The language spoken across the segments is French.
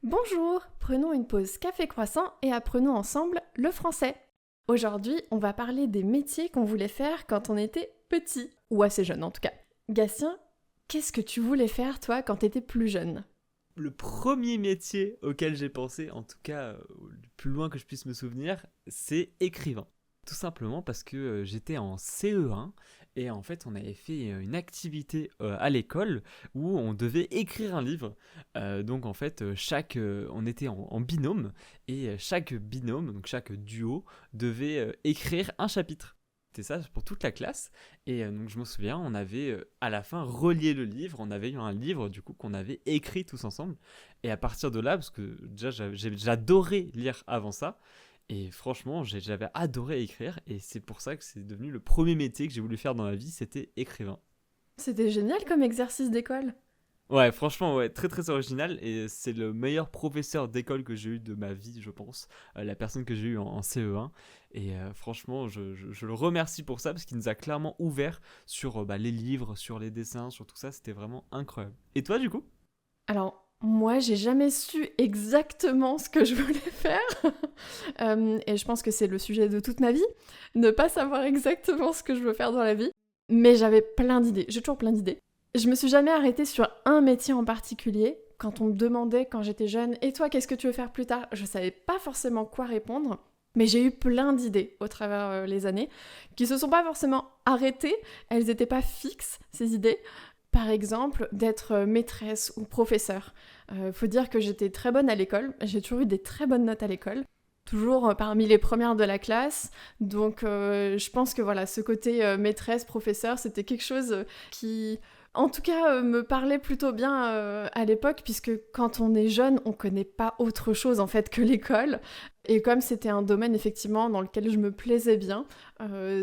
Bonjour, prenons une pause café croissant et apprenons ensemble le français. Aujourd'hui, on va parler des métiers qu'on voulait faire quand on était petit, ou assez jeune en tout cas. Gatien, qu'est-ce que tu voulais faire toi quand t'étais plus jeune? Le premier métier auquel j'ai pensé, en tout cas le plus loin que je puisse me souvenir, c'est écrivain. Tout simplement parce que j'étais en CE1 et en fait on avait fait une activité à l'école où on devait écrire un livre. Donc en fait on était en binôme et chaque binôme, donc chaque duo, devait écrire un chapitre. C'était ça pour toute la classe. Et donc je me souviens, on avait à la fin relié le livre, on avait eu un livre du coup qu'on avait écrit tous ensemble. Et à partir de là, parce que déjà j'adorais lire avant ça, et franchement j'avais adoré écrire, et c'est pour ça que c'est devenu le premier métier que j'ai voulu faire dans ma vie, c'était écrivain. C'était génial comme exercice d'école. Ouais, franchement, ouais, très très original, et c'est le meilleur professeur d'école que j'ai eu de ma vie, je pense, la personne que j'ai eue en CE1, et franchement, je le remercie pour ça, parce qu'il nous a clairement ouvert sur les livres, sur les dessins, sur tout ça, c'était vraiment incroyable. Et toi, du coup? Alors, moi, j'ai jamais su exactement ce que je voulais faire. Et je pense que c'est le sujet de toute ma vie, ne pas savoir exactement ce que je veux faire dans la vie. Mais j'avais plein d'idées, j'ai toujours plein d'idées. Je me suis jamais arrêtée sur un métier en particulier. Quand on me demandait quand j'étais jeune, et toi, qu'est-ce que tu veux faire plus tard? Je savais pas forcément quoi répondre. Mais j'ai eu plein d'idées au travers les années, qui se sont pas forcément arrêtées, elles étaient pas fixes, ces idées. Par exemple, d'être maîtresse ou professeur. Faut dire que j'étais très bonne à l'école, j'ai toujours eu des très bonnes notes à l'école, toujours parmi les premières de la classe. Donc je pense que voilà, ce côté maîtresse, professeur, c'était quelque chose qui, en tout cas, me parlait plutôt bien à l'époque, puisque quand on est jeune, on connaît pas autre chose en fait que l'école. Et comme c'était un domaine effectivement dans lequel je me plaisais bien,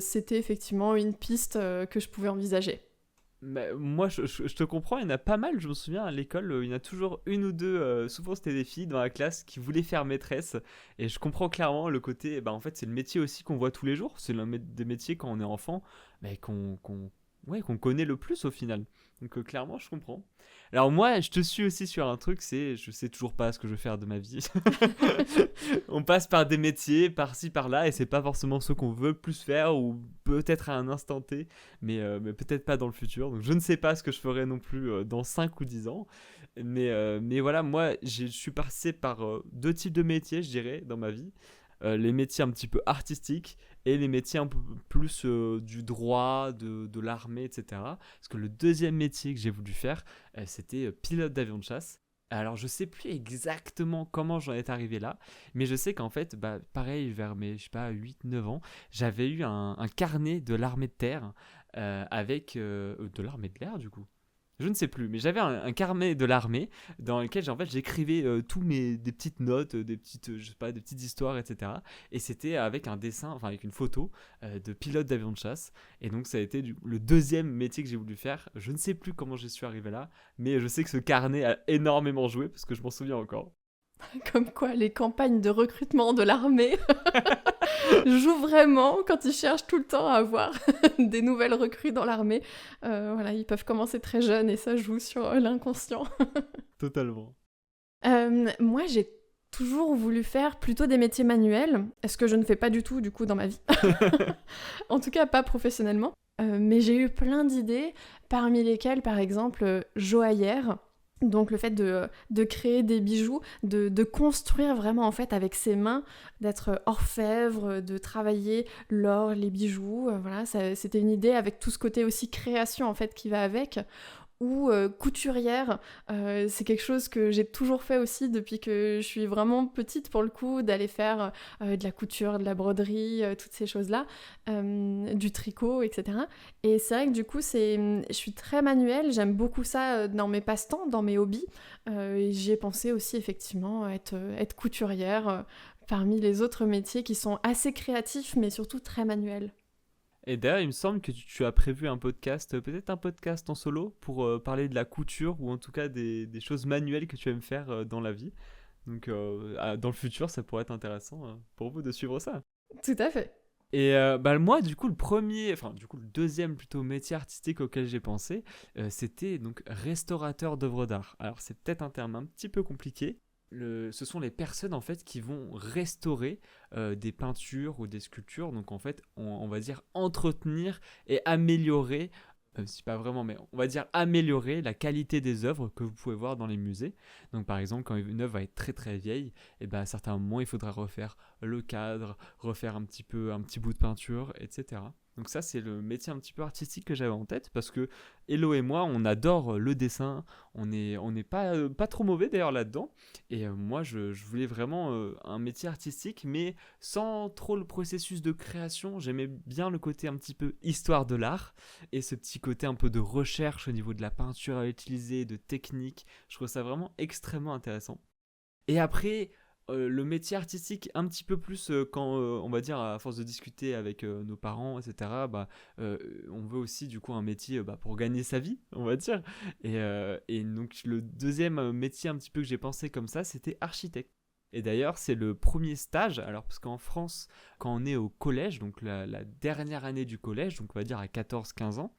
c'était effectivement une piste que je pouvais envisager. Mais moi, je te comprends, il y en a pas mal, je me souviens à l'école, il y en a toujours une ou deux, souvent c'était des filles dans la classe qui voulaient faire maîtresse, et je comprends clairement le côté, en fait c'est le métier aussi qu'on voit tous les jours, c'est l'un des métiers quand on est enfant, ouais, qu'on connaît le plus au final, donc clairement je comprends. Alors moi, je te suis aussi sur un truc, c'est je sais toujours pas ce que je veux faire de ma vie. On passe par des métiers, par-ci, par-là, et c'est pas forcément ce qu'on veut plus faire, ou peut-être à un instant T, mais peut-être pas dans le futur. Donc je ne sais pas ce que je ferai non plus dans 5 ou 10 ans. Mais voilà, moi, je suis passé par deux types de métiers, je dirais, dans ma vie. Les métiers un petit peu artistiques et les métiers un peu plus du droit, de l'armée, etc. Parce que le deuxième métier que j'ai voulu faire, c'était pilote d'avion de chasse. Alors je sais plus exactement comment j'en étais arrivé là, mais je sais qu'en fait, pareil, vers mes, je sais pas, 8 9 ans, j'avais eu un carnet de l'armée de terre avec... de l'armée de l'air du coup. Je ne sais plus, mais j'avais un carnet de l'armée dans lequel en fait, j'écrivais tous des petites notes, des petites, je sais pas, des petites histoires, etc. Et c'était avec un dessin, enfin avec une photo de pilote d'avion de chasse. Et donc ça a été le deuxième métier que j'ai voulu faire. Je ne sais plus comment je suis arrivé là, mais je sais que ce carnet a énormément joué parce que je m'en souviens encore. Comme quoi, les campagnes de recrutement de l'armée jouent vraiment quand ils cherchent tout le temps à avoir des nouvelles recrues dans l'armée. Voilà, ils peuvent commencer très jeunes et ça joue sur l'inconscient. Totalement. Moi, j'ai toujours voulu faire plutôt des métiers manuels, ce que je ne fais pas du tout dans ma vie. En tout cas, pas professionnellement. Mais j'ai eu plein d'idées, parmi lesquelles, par exemple, joaillère. Donc le fait de créer des bijoux, de construire vraiment en fait avec ses mains, d'être orfèvre, de travailler l'or, les bijoux, voilà, c'était une idée avec tout ce côté aussi création en fait qui va avec. Ou couturière, c'est quelque chose que j'ai toujours fait aussi depuis que je suis vraiment petite pour le coup, d'aller faire de la couture, de la broderie, toutes ces choses-là, du tricot, etc. Et c'est vrai que du coup, je suis très manuelle, j'aime beaucoup ça dans mes passe-temps, dans mes hobbies. Et j'y ai pensé aussi effectivement être couturière parmi les autres métiers qui sont assez créatifs mais surtout très manuels. Et d'ailleurs, il me semble que tu as prévu un podcast, peut-être un podcast en solo, pour parler de la couture ou en tout cas des choses manuelles que tu aimes faire dans la vie. Donc, dans le futur, ça pourrait être intéressant pour vous de suivre ça. Tout à fait. Et moi, du coup, le deuxième plutôt métier artistique auquel j'ai pensé, c'était donc restaurateur d'œuvres d'art. Alors, c'est peut-être un terme un petit peu compliqué, ce sont les personnes en fait qui vont restaurer des peintures ou des sculptures. Donc en fait, on va dire entretenir et améliorer, même si pas vraiment, mais on va dire améliorer la qualité des œuvres que vous pouvez voir dans les musées. Donc par exemple, quand une œuvre va être très très vieille, et ben à certains moments, il faudra refaire le cadre, refaire un petit bout de peinture, etc. Donc ça, c'est le métier un petit peu artistique que j'avais en tête, parce que Hello et moi, on adore le dessin, on n'est pas trop mauvais d'ailleurs là-dedans. Et moi, je voulais vraiment un métier artistique, mais sans trop le processus de création. J'aimais bien le côté un petit peu histoire de l'art, et ce petit côté un peu de recherche au niveau de la peinture à utiliser, de technique. Je trouve ça vraiment extrêmement intéressant. Et après, le métier artistique, un petit peu plus quand, on va dire, à force de discuter avec nos parents, etc., on veut aussi du coup un métier pour gagner sa vie, on va dire. Et donc le deuxième métier un petit peu que j'ai pensé comme ça, c'était architecte. Et d'ailleurs, c'est le premier stage, alors parce qu'en France, quand on est au collège, donc la dernière année du collège, donc on va dire à 14-15 ans,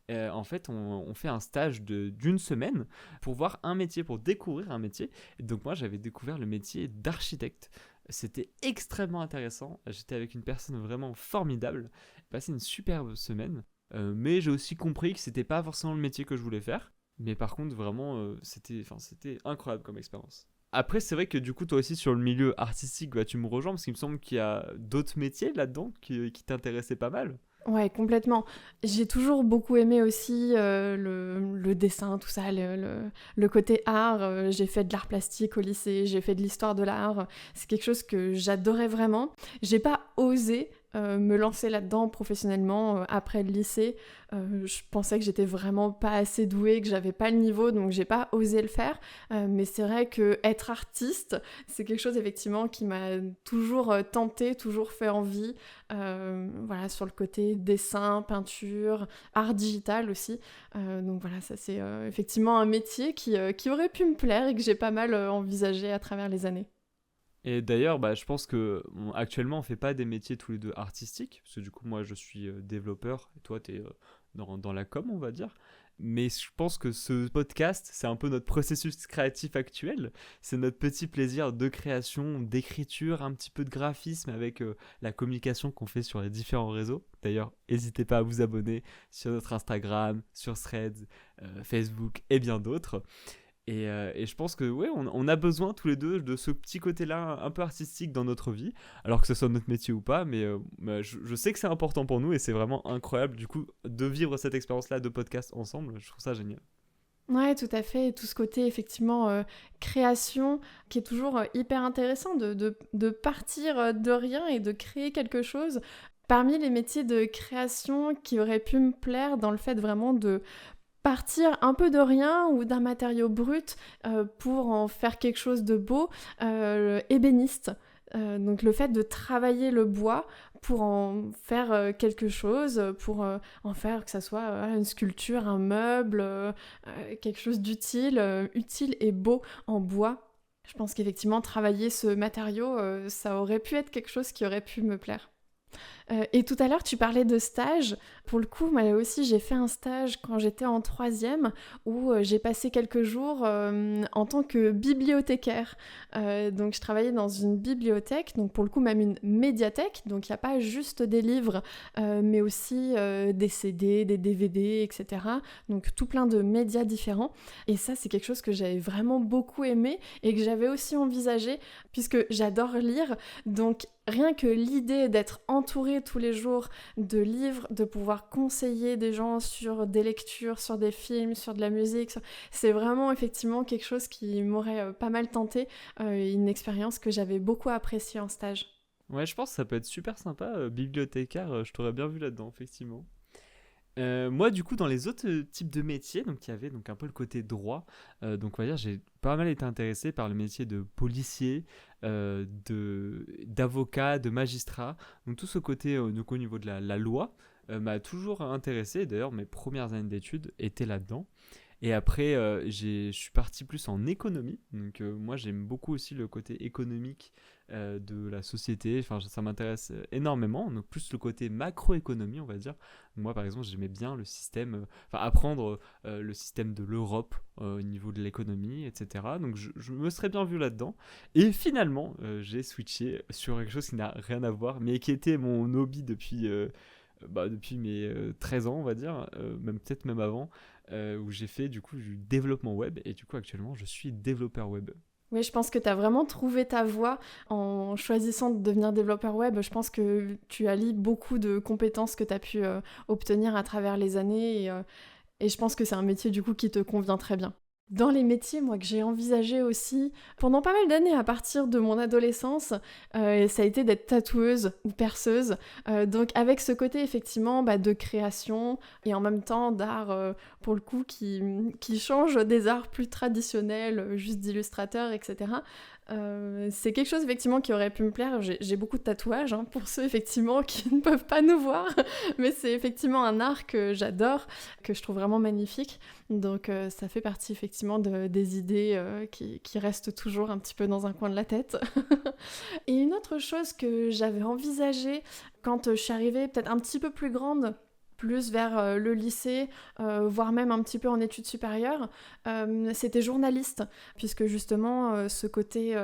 en fait, on fait un stage d'une semaine pour voir un métier, pour découvrir un métier. Et donc moi, j'avais découvert le métier d'architecte. C'était extrêmement intéressant. J'étais avec une personne vraiment formidable. J'ai passé une superbe semaine. Mais j'ai aussi compris que c'était pas forcément le métier que je voulais faire. Mais par contre, vraiment, c'était incroyable comme expérience. Après, c'est vrai que du coup, toi aussi, sur le milieu artistique, tu me rejoins parce qu'il me semble qu'il y a d'autres métiers là-dedans qui t'intéressaient pas mal. Ouais, complètement. J'ai toujours beaucoup aimé aussi le dessin, tout ça, le côté art. J'ai fait de l'art plastique au lycée, j'ai fait de l'histoire de l'art. C'est quelque chose que j'adorais vraiment. J'ai pas osé me lancer là-dedans professionnellement après le lycée. Je pensais que j'étais vraiment pas assez douée, que j'avais pas le niveau, donc j'ai pas osé le faire. Mais c'est vrai que être artiste, c'est quelque chose effectivement qui m'a toujours tentée, toujours fait envie. Voilà, sur le côté dessin, peinture, art digital aussi. Donc voilà, ça c'est effectivement un métier qui aurait pu me plaire et que j'ai pas mal envisagé à travers les années. Et d'ailleurs, je pense que actuellement, on fait pas des métiers tous les deux artistiques, parce que du coup, moi, je suis développeur, et toi, tu es dans la com, on va dire. Mais je pense que ce podcast, c'est un peu notre processus créatif actuel. C'est notre petit plaisir de création, d'écriture, un petit peu de graphisme avec la communication qu'on fait sur les différents réseaux. D'ailleurs, n'hésitez pas à vous abonner sur notre Instagram, sur Threads, Facebook et bien d'autres. Et je pense que ouais, on a besoin tous les deux de ce petit côté-là un peu artistique dans notre vie, alors que ce soit notre métier ou pas, mais je sais que c'est important pour nous et c'est vraiment incroyable du coup de vivre cette expérience-là de podcast ensemble, je trouve ça génial. Ouais, tout à fait. Et tout ce côté, effectivement, création, qui est toujours hyper intéressant de partir de rien et de créer quelque chose. Parmi les métiers de création qui auraient pu me plaire dans le fait vraiment de partir un peu de rien ou d'un matériau brut pour en faire quelque chose de beau, ébéniste. Donc le fait de travailler le bois pour en faire quelque chose, pour en faire que ça soit une sculpture, un meuble, quelque chose d'utile, utile et beau en bois. Je pense qu'effectivement travailler ce matériau, ça aurait pu être quelque chose qui aurait pu me plaire. Et tout à l'heure, tu parlais de stage. Pour le coup, moi aussi, j'ai fait un stage quand j'étais en troisième où j'ai passé quelques jours en tant que bibliothécaire. Donc, je travaillais dans une bibliothèque, donc pour le coup, même une médiathèque. Donc, il n'y a pas juste des livres, mais aussi des CD, des DVD, etc. Donc, tout plein de médias différents. Et ça, c'est quelque chose que j'avais vraiment beaucoup aimé et que j'avais aussi envisagé puisque j'adore lire. Donc, rien que l'idée d'être entourée tous les jours de livres, de pouvoir conseiller des gens sur des lectures, sur des films, sur de la musique, c'est vraiment effectivement quelque chose qui m'aurait pas mal tenté, une expérience que j'avais beaucoup appréciée en stage. Ouais, je pense que ça peut être super sympa, bibliothécaire, je t'aurais bien vu là-dedans, effectivement. Moi, du coup, dans les autres types de métiers, donc il y avait donc un peu le côté droit. Donc, on va dire, j'ai pas mal été intéressé par le métier de policier, d'avocat, de magistrat. Donc, tout ce côté, donc, au niveau de la loi, m'a toujours intéressé. D'ailleurs, mes premières années d'études étaient là-dedans. Et après, je suis parti plus en économie. Donc, moi, j'aime beaucoup aussi le côté économique de la société. Enfin, ça m'intéresse énormément. Donc, plus le côté macroéconomie, on va dire. Moi, par exemple, j'aimais bien le système, enfin, apprendre le système de l'Europe au niveau de l'économie, etc. Donc, je me serais bien vu là-dedans. Et finalement, j'ai switché sur quelque chose qui n'a rien à voir, mais qui était mon hobby depuis mes 13 ans, on va dire, même peut-être même avant, où j'ai fait du coup du développement web et du coup actuellement je suis développeur web. Oui, je pense que tu as vraiment trouvé ta voie en choisissant de devenir développeur web. Je pense que tu allies beaucoup de compétences que tu as pu obtenir à travers les années et je pense que c'est un métier du coup qui te convient très bien. Dans les métiers, moi, que j'ai envisagé aussi, pendant pas mal d'années à partir de mon adolescence, ça a été d'être tatoueuse ou perceuse. Donc avec ce côté effectivement de création et en même temps d'art, pour le coup, qui change des arts plus traditionnels, juste d'illustrateur, etc. C'est quelque chose effectivement qui aurait pu me plaire. J'ai beaucoup de tatouages, hein, pour ceux effectivement qui ne peuvent pas nous voir, mais c'est effectivement un art que j'adore, que je trouve vraiment magnifique. Donc ça fait partie effectivement des idées qui restent toujours un petit peu dans un coin de la tête. Et une autre chose que j'avais envisagée quand je suis arrivée peut-être un petit peu plus grande, plus vers le lycée, voire même un petit peu en études supérieures, c'était journaliste, puisque justement ce côté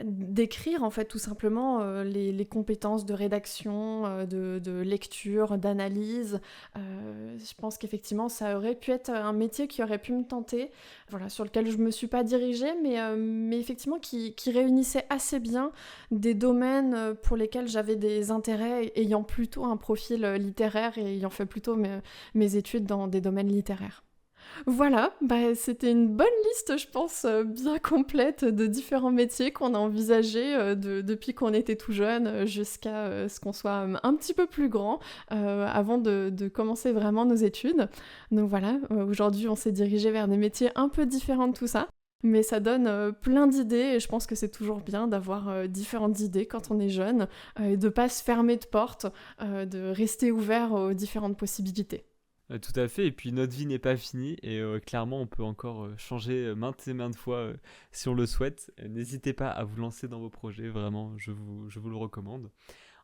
d'écrire en fait tout simplement les compétences de rédaction, de lecture, d'analyse, je pense qu'effectivement ça aurait pu être un métier qui aurait pu me tenter, voilà, sur lequel je me suis pas dirigée, mais effectivement qui réunissait assez bien des domaines pour lesquels j'avais des intérêts ayant plutôt un profil littéraire et ayant fait plutôt mes études dans des domaines littéraires. Voilà, c'était une bonne liste, je pense, bien complète de différents métiers qu'on a envisagés depuis qu'on était tout jeune jusqu'à ce qu'on soit un petit peu plus grand avant de commencer vraiment nos études. Donc voilà, aujourd'hui on s'est dirigé vers des métiers un peu différents de tout ça. Mais ça donne plein d'idées et je pense que c'est toujours bien d'avoir différentes idées quand on est jeune et de ne pas se fermer de porte, de rester ouvert aux différentes possibilités. Tout à fait, et puis notre vie n'est pas finie et clairement on peut encore changer maintes et maintes fois si on le souhaite. N'hésitez pas à vous lancer dans vos projets, vraiment je vous le recommande.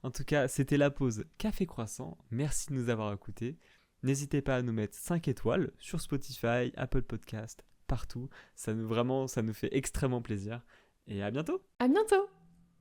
En tout cas, c'était la pause Café Croissant, merci de nous avoir écoutés. N'hésitez pas à nous mettre 5 étoiles sur Spotify, Apple Podcast, partout. Ça nous fait extrêmement plaisir. Et à bientôt! À bientôt!